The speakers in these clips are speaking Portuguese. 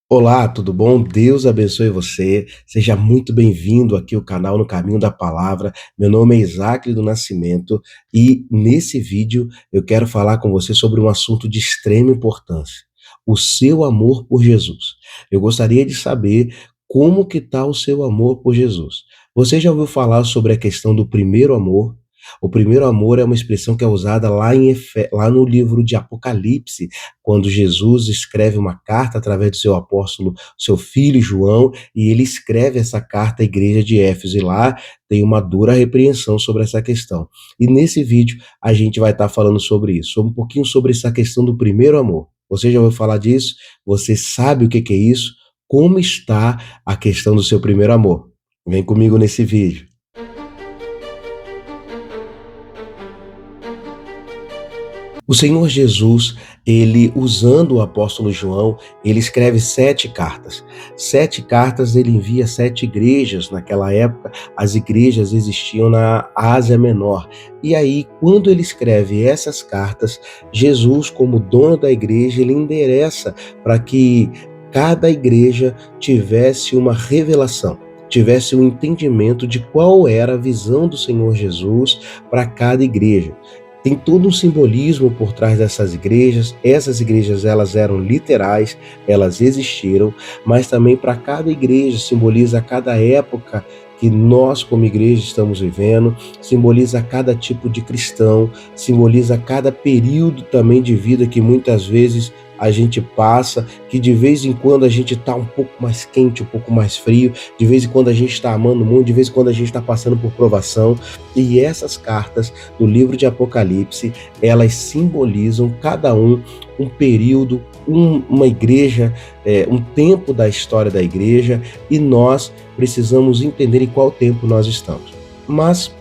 Olá, tudo bom? Deus abençoe você. Seja muito bem-vindo aqui ao canal No Caminho da Palavra. Meu nome é Isaac do Nascimento e nesse vídeo eu quero falar com você sobre um assunto de extrema importância: o seu amor por Jesus. Eu gostaria de saber como que está o seu amor por Jesus. Você já ouviu falar sobre a questão do primeiro amor? O primeiro amor é uma expressão que é usada lá no livro de Apocalipse, quando Jesus escreve uma carta através do seu apóstolo, seu filho João, e ele escreve essa carta à igreja de Éfeso, e lá tem uma dura repreensão sobre essa questão. E nesse vídeo a gente vai estar falando sobre isso, um pouquinho sobre essa questão do primeiro amor. Você já ouviu falar disso? Você sabe o que é isso? Como está a questão do seu primeiro amor? Vem comigo nesse vídeo. O Senhor Jesus, ele usando o apóstolo João, ele escreve 7 cartas. 7 cartas ele envia a 7 igrejas. Naquela época, as igrejas existiam na Ásia Menor. E aí, quando ele escreve essas cartas, Jesus, como dono da igreja, ele endereça para que cada igreja tivesse uma revelação, tivesse um entendimento de qual era a visão do Senhor Jesus para cada igreja. Tem todo um simbolismo por trás dessas igrejas. Essas igrejas, elas eram literais, elas existiram, mas também para cada igreja simboliza cada época que nós como igreja estamos vivendo, simboliza cada tipo de cristão, simboliza cada período também de vida que muitas vezes a gente passa, que de vez em quando a gente está um pouco mais quente, um pouco mais frio, de vez em quando a gente está amando muito, de vez em quando a gente está passando por provação. E essas cartas do livro de Apocalipse, elas simbolizam cada um período, uma igreja, um tempo da história da igreja, e nós precisamos entender em qual tempo nós estamos. Mas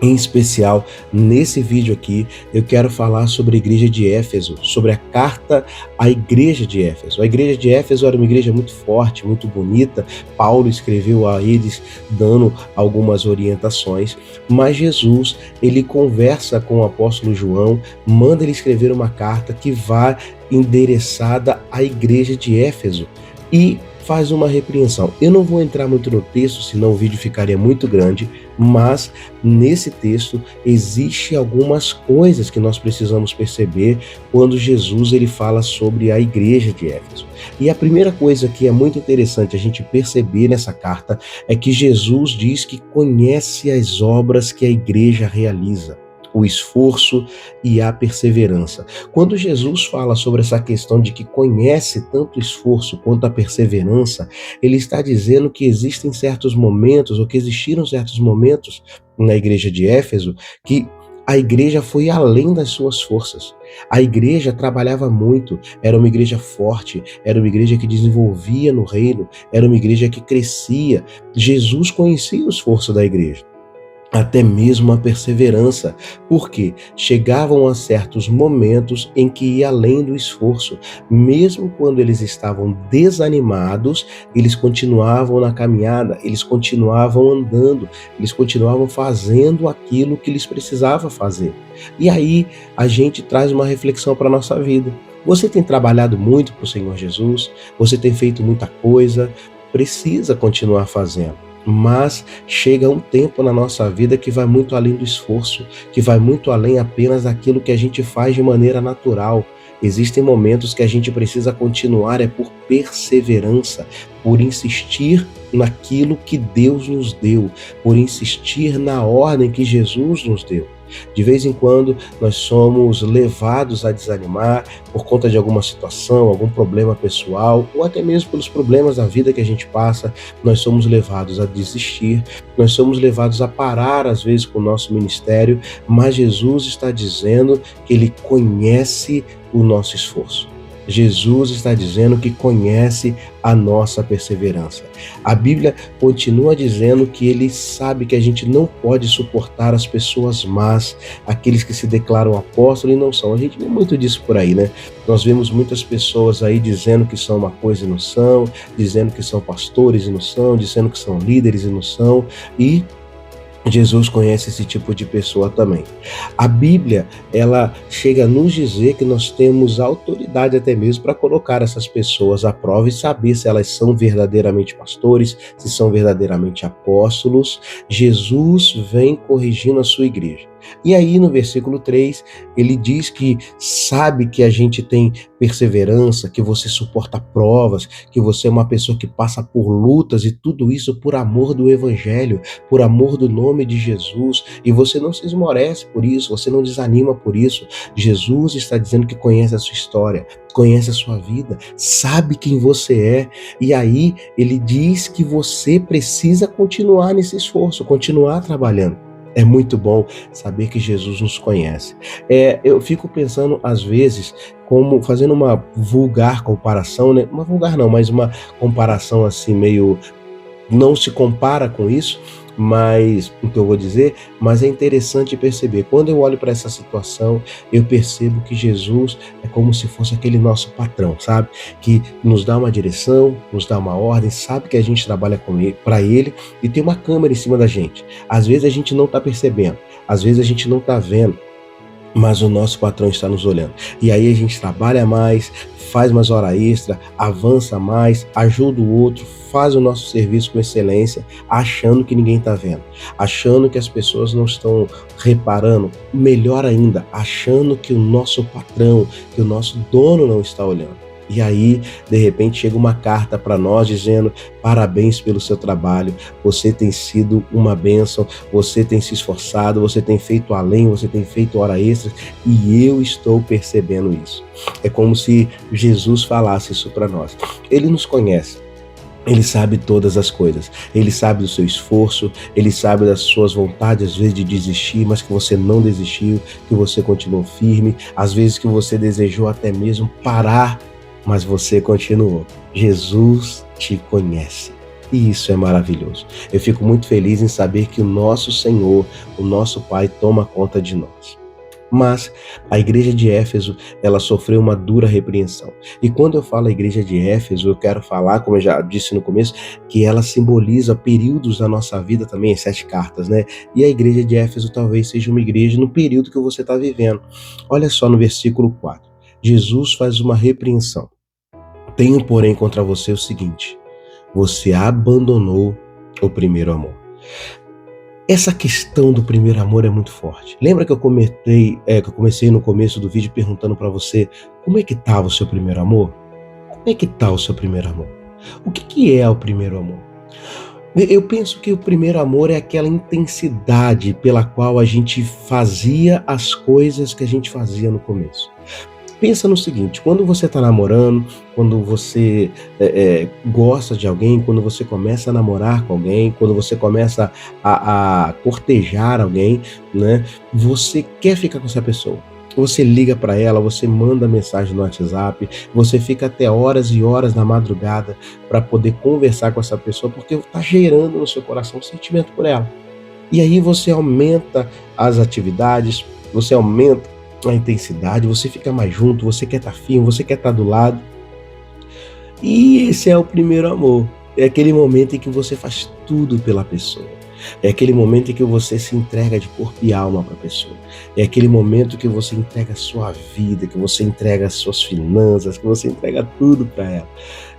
em especial, nesse vídeo aqui, eu quero falar sobre a igreja de Éfeso, sobre a carta à igreja de Éfeso. A igreja de Éfeso era uma igreja muito forte, muito bonita. Paulo escreveu a eles dando algumas orientações, mas Jesus, ele conversa com o apóstolo João, manda ele escrever uma carta que vá endereçada à igreja de Éfeso e faz uma repreensão. Eu não vou entrar muito no texto, senão o vídeo ficaria muito grande, mas nesse texto existe algumas coisas que nós precisamos perceber quando Jesus ele fala sobre a igreja de Éfeso. E a primeira coisa que é muito interessante a gente perceber nessa carta é que Jesus diz que conhece as obras que a igreja realiza, o esforço e a perseverança. Quando Jesus fala sobre essa questão de que conhece tanto o esforço quanto a perseverança, ele está dizendo que existem certos momentos, ou que existiram certos momentos na igreja de Éfeso, que a igreja foi além das suas forças. A igreja trabalhava muito, era uma igreja forte, era uma igreja que desenvolvia no reino, era uma igreja que crescia. Jesus conhecia o esforço da igreja, até mesmo a perseverança, porque chegavam a certos momentos em que ia além do esforço. Mesmo quando eles estavam desanimados, eles continuavam na caminhada, eles continuavam andando, eles continuavam fazendo aquilo que eles precisavam fazer. E aí a gente traz uma reflexão para a nossa vida. Você tem trabalhado muito para o Senhor Jesus? Você tem feito muita coisa? Precisa continuar fazendo. Mas chega um tempo na nossa vida que vai muito além do esforço, que vai muito além apenas daquilo que a gente faz de maneira natural. Existem momentos que a gente precisa continuar, por perseverança, por insistir naquilo que Deus nos deu, por insistir na ordem que Jesus nos deu. De vez em quando nós somos levados a desanimar por conta de alguma situação, algum problema pessoal, ou até mesmo pelos problemas da vida que a gente passa. Nós somos levados a desistir, nós somos levados a parar às vezes com o nosso ministério, mas Jesus está dizendo que ele conhece o nosso esforço. Jesus está dizendo que conhece a nossa perseverança. A Bíblia continua dizendo que ele sabe que a gente não pode suportar as pessoas más, aqueles que se declaram apóstolos e não são. A gente vê muito disso por aí, né? Nós vemos muitas pessoas aí dizendo que são uma coisa e não são, dizendo que são pastores e não são, dizendo que são líderes e não são, e Jesus conhece esse tipo de pessoa também. A Bíblia, ela chega a nos dizer que nós temos autoridade até mesmo para colocar essas pessoas à prova e saber se elas são verdadeiramente pastores, se são verdadeiramente apóstolos. Jesus vem corrigindo a sua igreja. E aí no versículo 3, ele diz que sabe que a gente tem perseverança, que você suporta provas, que você é uma pessoa que passa por lutas e tudo isso por amor do evangelho, por amor do nome de Jesus, e você não se esmorece por isso, você não desanima por isso. Jesus está dizendo que conhece a sua história, conhece a sua vida, sabe quem você é, e aí ele diz que você precisa continuar nesse esforço, continuar trabalhando. É muito bom saber que Jesus nos conhece. Eu fico pensando, às vezes, como fazendo uma vulgar comparação, né? Uma vulgar não, mas uma comparação assim meio não se compara com isso, mas o que eu vou dizer, mas é interessante perceber. Quando eu olho para essa situação, eu percebo que Jesus é como se fosse aquele nosso patrão, sabe? Que nos dá uma direção, nos dá uma ordem, sabe que a gente trabalha com ele, para ele e tem uma câmera em cima da gente. Às vezes a gente não está percebendo, às vezes a gente não está vendo, mas o nosso patrão está nos olhando. E aí a gente trabalha mais, faz mais hora extra, avança mais, ajuda o outro, faz o nosso serviço com excelência, achando que ninguém está vendo, achando que as pessoas não estão reparando, melhor ainda, achando que o nosso patrão, que o nosso dono não está olhando. E aí, de repente, chega uma carta para nós dizendo: parabéns pelo seu trabalho, você tem sido uma bênção, você tem se esforçado, você tem feito além, você tem feito hora extras, e eu estou percebendo isso. É como se Jesus falasse isso para nós. Ele nos conhece. Ele sabe todas as coisas, ele sabe do seu esforço, ele sabe das suas vontades, às vezes de desistir, mas que você não desistiu, que você continuou firme, às vezes que você desejou até mesmo parar, mas você continuou. Jesus te conhece. E isso é maravilhoso. Eu fico muito feliz em saber que o nosso Senhor, o nosso Pai, toma conta de nós. Mas a igreja de Éfeso, ela sofreu uma dura repreensão. E quando eu falo a igreja de Éfeso, eu quero falar, como eu já disse no começo, que ela simboliza períodos da nossa vida também, as 7 cartas, né? E a igreja de Éfeso talvez seja uma igreja no período que você está vivendo. Olha só no versículo 4. Jesus faz uma repreensão. Tenho, porém, contra você o seguinte: você abandonou o primeiro amor. Essa questão do primeiro amor é muito forte. Lembra que eu comecei no começo do vídeo perguntando para você como é que estava o seu primeiro amor? Como é que está o seu primeiro amor? O que é o primeiro amor? Eu penso que o primeiro amor é aquela intensidade pela qual a gente fazia as coisas que a gente fazia no começo. Pensa no seguinte: quando você está namorando, quando você gosta de alguém, quando você começa a namorar com alguém, quando você começa a cortejar alguém, né? Você quer ficar com essa pessoa. Você liga para ela, você manda mensagem no WhatsApp, você fica até horas e horas na madrugada para poder conversar com essa pessoa, porque está gerando no seu coração um sentimento por ela. E aí você aumenta as atividades, você aumenta a intensidade, você fica mais junto, você quer estar firme, você quer estar do lado. E esse é o primeiro amor. É aquele momento em que você faz tudo pela pessoa. É aquele momento em que você se entrega de corpo e alma para a pessoa. É aquele momento que você entrega a sua vida, que você entrega as suas finanças, que você entrega tudo para ela.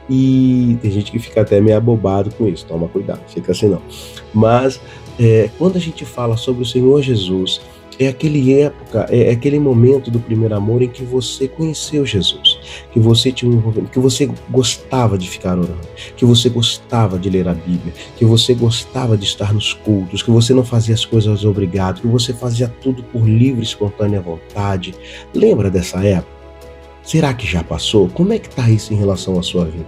E tem gente que fica até meio abobado com isso. Toma cuidado, fica assim não. Mas quando a gente fala sobre o Senhor Jesus, é aquele momento do primeiro amor em que você conheceu Jesus, que você tinha um envolvimento, que você gostava de ficar orando, que você gostava de ler a Bíblia, que você gostava de estar nos cultos, que você não fazia as coisas obrigado, que você fazia tudo por livre e espontânea vontade. Lembra dessa época? Será que já passou? Como é que está isso em relação à sua vida?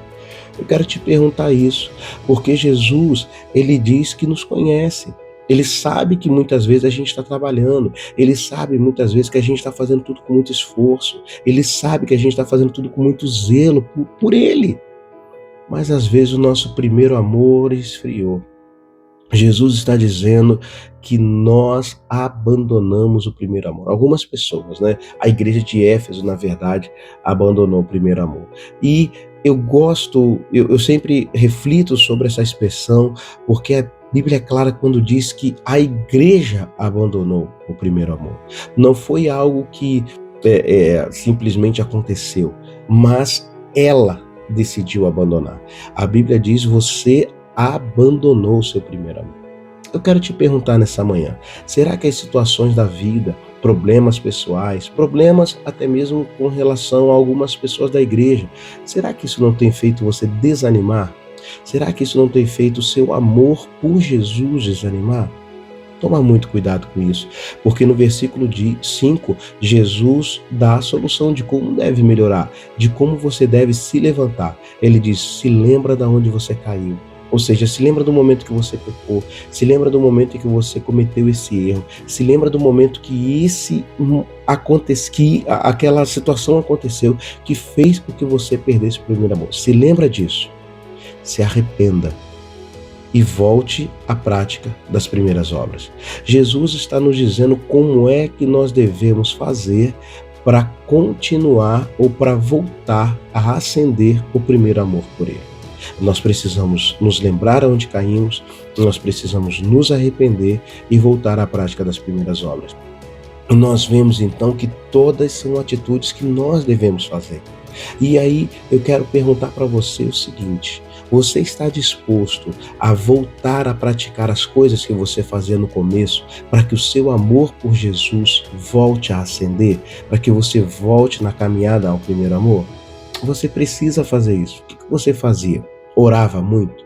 Eu quero te perguntar isso, porque Jesus, ele diz que nos conhece. Ele sabe que muitas vezes a gente está trabalhando, ele sabe muitas vezes que a gente está fazendo tudo com muito esforço, ele sabe que a gente está fazendo tudo com muito zelo por ele. Mas às vezes o nosso primeiro amor esfriou. Jesus está dizendo que nós abandonamos o primeiro amor. Algumas pessoas, né? A igreja de Éfeso, na verdade, abandonou o primeiro amor. E eu sempre reflito sobre essa expressão, porque Bíblia é clara quando diz que a igreja abandonou o primeiro amor. Não foi algo que simplesmente aconteceu, mas ela decidiu abandonar. A Bíblia diz: você abandonou o seu primeiro amor. Eu quero te perguntar nessa manhã: será que as situações da vida, problemas pessoais, problemas até mesmo com relação a algumas pessoas da igreja, será que isso não tem feito você desanimar? Será que isso não tem feito o seu amor por Jesus desanimar? Toma muito cuidado com isso, porque no versículo 5, Jesus dá a solução de como deve melhorar, de como você deve se levantar. Ele diz: se lembra de onde você caiu. Ou seja, se lembra do momento que você pecou, se lembra do momento em que você cometeu esse erro, se lembra do momento que aquela situação aconteceu, que fez com que você perdesse o primeiro amor. Se lembra disso, se arrependa e volte à prática das primeiras obras. Jesus está nos dizendo como é que nós devemos fazer para continuar ou para voltar a acender o primeiro amor por Ele. Nós precisamos nos lembrar aonde caímos, nós precisamos nos arrepender e voltar à prática das primeiras obras. Nós vemos então que todas são atitudes que nós devemos fazer. E aí eu quero perguntar para você o seguinte: você está disposto a voltar a praticar as coisas que você fazia no começo, para que o seu amor por Jesus volte a acender, para que você volte na caminhada ao primeiro amor? Você precisa fazer isso. O que você fazia? Orava muito?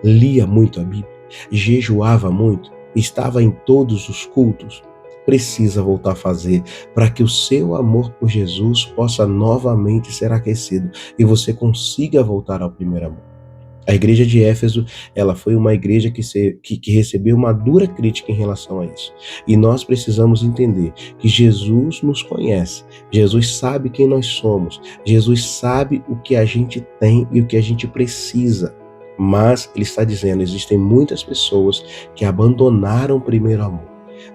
Lia muito a Bíblia? Jejuava muito? Estava em todos os cultos? Precisa voltar a fazer para que o seu amor por Jesus possa novamente ser aquecido e você consiga voltar ao primeiro amor. A igreja de Éfeso, ela foi uma igreja que recebeu uma dura crítica em relação a isso. E nós precisamos entender que Jesus nos conhece, Jesus sabe quem nós somos, Jesus sabe o que a gente tem e o que a gente precisa. Mas Ele está dizendo: existem muitas pessoas que abandonaram o primeiro amor,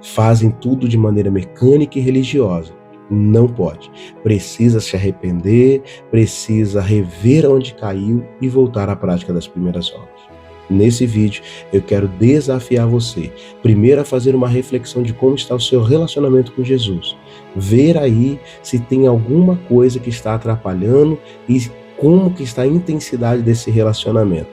fazem tudo de maneira mecânica e religiosa. Não pode. Precisa se arrepender, precisa rever onde caiu e voltar à prática das primeiras obras. Nesse vídeo, eu quero desafiar você, primeiro, a fazer uma reflexão de como está o seu relacionamento com Jesus. Ver aí se tem alguma coisa que está atrapalhando e como que está a intensidade desse relacionamento.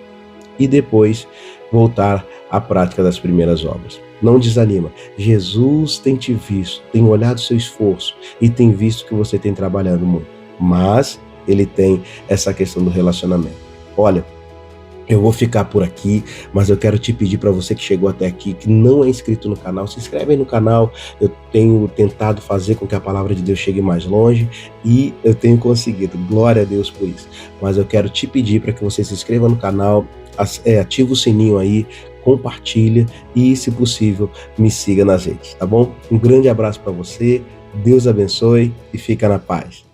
E depois, voltar à prática das primeiras obras. Não desanima. Jesus tem te visto, tem olhado o seu esforço e tem visto que você tem trabalhado muito. Mas Ele tem essa questão do relacionamento. Olha, eu vou ficar por aqui, mas eu quero te pedir, para você que chegou até aqui, que não é inscrito no canal, se inscreve aí no canal. Eu tenho tentado fazer com que a palavra de Deus chegue mais longe e eu tenho conseguido. Glória a Deus por isso. Mas eu quero te pedir para que você se inscreva no canal, ativa o sininho aí, compartilha e, se possível, me siga nas redes, tá bom? Um grande abraço para você, Deus abençoe e fica na paz.